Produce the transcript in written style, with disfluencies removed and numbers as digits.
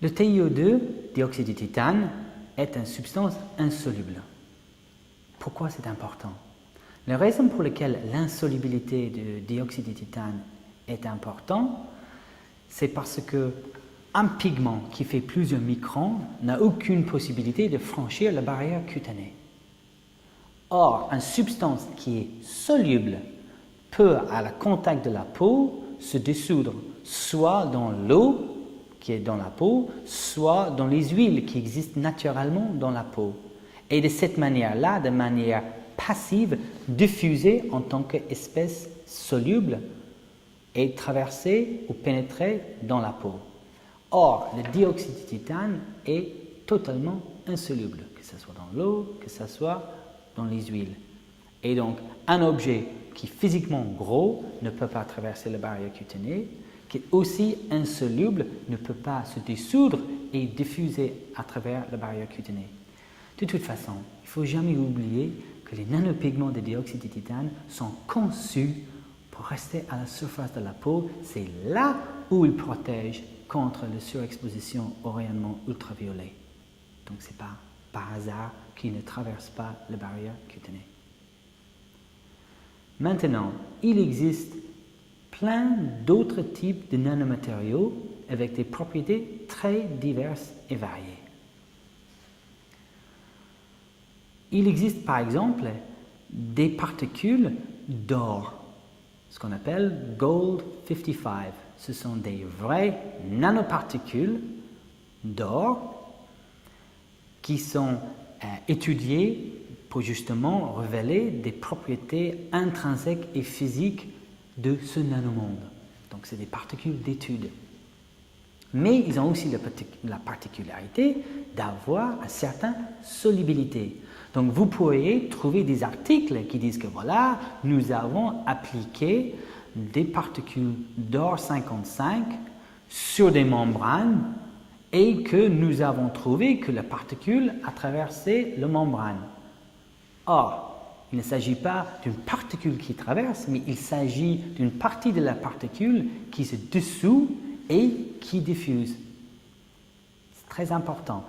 Le TiO2, dioxyde de titane, est une substance insoluble. Pourquoi c'est important? La raison pour laquelle l'insolubilité du dioxyde de titane est importante, c'est parce qu'un pigment qui fait plusieurs microns n'a aucune possibilité de franchir la barrière cutanée. Or, une substance qui est soluble peut, à la contact de la peau, se dissoudre soit dans l'eau qui est dans la peau, soit dans les huiles qui existent naturellement dans la peau. Et de cette manière-là, de manière passive, diffuser en tant qu'espèce soluble et traverser ou pénétrer dans la peau. Or, le dioxyde de titane est totalement insoluble, que ce soit dans l'eau, que ce soit dans les huiles. Et donc, un objet qui est physiquement gros ne peut pas traverser la barrière cutanée, qui est aussi insoluble ne peut pas se dissoudre et diffuser à travers la barrière cutanée. De toute façon, il ne faut jamais oublier que les nanopigments de dioxyde de titane sont conçus pour rester à la surface de la peau. C'est là où ils protègent contre la surexposition aux rayonnements ultraviolets. Donc, ce n'est pas par hasard qu'ils ne traversent pas la barrière cutanée. Maintenant, il existe plein d'autres types de nanomatériaux avec des propriétés très diverses et variées. Il existe par exemple des particules d'or, ce qu'on appelle Gold 55. Ce sont des vraies nanoparticules d'or qui sont étudiées pour justement révéler des propriétés intrinsèques et physiques de ce nanomonde. Donc, c'est des particules d'étude. Mais ils ont aussi la particularité d'avoir une certaine solubilité. Donc, vous pourriez trouver des articles qui disent que voilà, nous avons appliqué des particules d'or 55 sur des membranes et que nous avons trouvé que la particule a traversé la membrane. Or, il ne s'agit pas d'une particule qui traverse, mais il s'agit d'une partie de la particule qui se dissout et qui diffuse. C'est très important.